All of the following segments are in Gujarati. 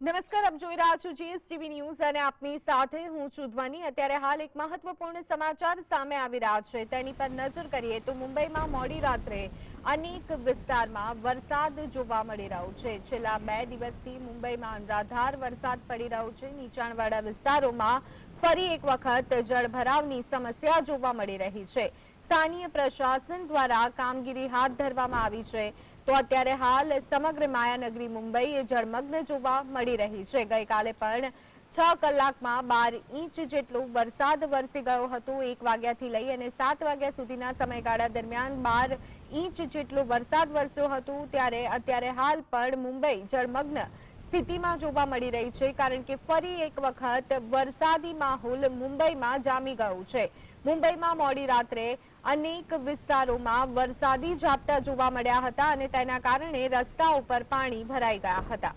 નમસ્કાર, આપ જોઈ રહ્યા છો જીએસટીવી ન્યૂઝ અને આપની સાથે હું છું ધ્વની। અત્યારે હાલ એક મહત્વપૂર્ણ સમાચાર સામે આવી રહ્યા છે, તેની પર નજર કરીએ તો મુંબઈમાં મોડી રાત્રે અનેક વિસ્તારમાં વરસાદ જોવા મળી રહ્યો છે। છેલ્લા 2 દિવસથી મુંબઈમાં અનરાધાર વરસાદ પડી રહ્યો છે। નીચાણવાળા વિસ્તારોમાં ફરી એક વખત જળભરાવની સમસ્યા જોવા મળી રહી છે। સ્થાનિય પ્રશાસન દ્વારા કામગીરી હાથ ધરવામાં આવી છે। તો અત્યારે હાલ સમગ્ર માયાનગરી મુંબઈ જળમગ્ન જોવા મળી રહી છે। ગઈકાલે પણ 6 કલાકમાં 12 ઇંચ જેટલો વરસાદ વરસી ગયો હતો। 1 વાગ્યાથી લઈ અને 7 વાગ્યા સુધીના સમયગાળા દરમિયાન 12 ઇંચ જેટલો વરસાદ વરસ્યો હતો। ત્યારે અત્યારે હાલ પણ મુંબઈ જળમગ્ન સ્થિતિમાં જોવા મળી રહી છે, કારણ કે ફરી એક વખત વરસાદી માહોલ મુંબઈમાં જામી ગયો છે। મુંબઈમાં મોડી રાત્રે અનેક વિસ્તારોમાં વરસાદી ઝાપટા જોવા મળ્યા હતા અને તેના કારણે રસ્તા ઉપર પાણી ભરાઈ ગયા હતા।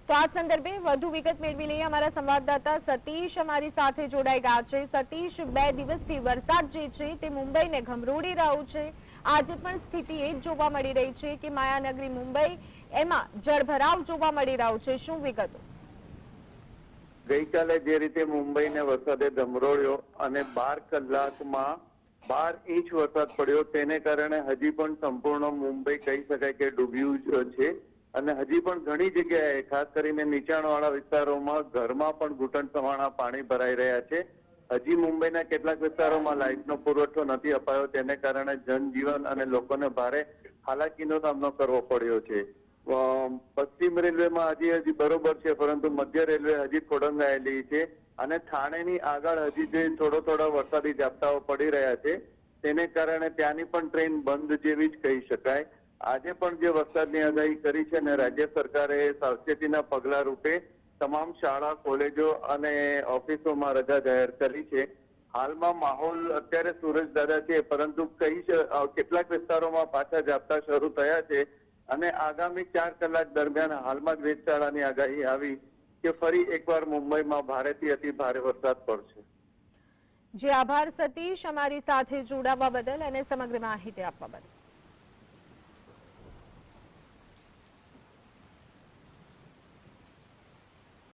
તો આ સંદર્ભે વધુ વિગત મેળવી લઈએ। અમારા સંવાદદાતા સતીશ અમારી સાથે જોડાઈ ગયા છે। સતીશ, 2 દિવસથી વરસાદ જે છે તે મુંબઈને ઘમરોડી રહ્યો છે। આજે પણ સ્થિતિ એ જ જોવા મળી રહી છે કે માયાનગરી મુંબઈ એમાં જળભરાવ જોવા મળી રહ્યો છે, શું વિગતો? ગઈકાલે જે રીતે મુંબઈને વરસાદે ધમરોળ્યો અને 12 કલાકમાં 12 ઇંચ વરસાદ પડ્યો, તેને કારણે હજી પણ સંપૂર્ણ મુંબઈ કહી શકાય કે ડૂબ્યું છે અને હજી પણ ઘણી જગ્યાએ ખાસ કરીને નીચાણવાળા વિસ્તારોમાં ઘરમાં પણ ઘૂંટણ સમાણા પાણી ભરાઈ રહ્યા છે। હજી મુંબઈના કેટલાક વિસ્તારોમાં લાઇટનો પુરવઠો નથી અપાયો, તેને કારણે જનજીવન અને લોકોને ભારે હાલાકીનો સામનો કરવો પડ્યો છે। પશ્ચિમ રેલવેમાં હજી બરોબર છે, પરંતુ મધ્ય રેલવે હજી ખોડંગાયેલી છે અને થાણેની આગળ હજી જે થોડો વરસાદી ઝાપટાઓ પડી રહ્યા છે, તેને કારણે ત્યાંની પણ ટ્રેન બંધ જેવી જ કહી શકાય। આજે પણ જે વરસાદની આગાહી કરી છે અને રાજ્ય સરકારે સાવચેતીના પગલા રૂપે તમામ શાળા, કોલેજો અને ઓફિસોમાં રજા જાહેર કરી છે। હાલમાં માહોલ અત્યારે સૂરજદાદા છે, પરંતુ કેટલાક વિસ્તારોમાં પાછા ઝાપટા શરૂ થયા છે અને આગામી 4 કલાક દરમિયાન હાલમાં જ વેધશાળાની આગાહી આવી કે ફરી એકવાર મુંબઈમાં ભારેથી અતિ ભારે વરસાદ પડશે। જી આભાર સતીશ, અમારી સાથે જોડાવા બદલ અને સમગ્ર માહિતી આપવા બદલ।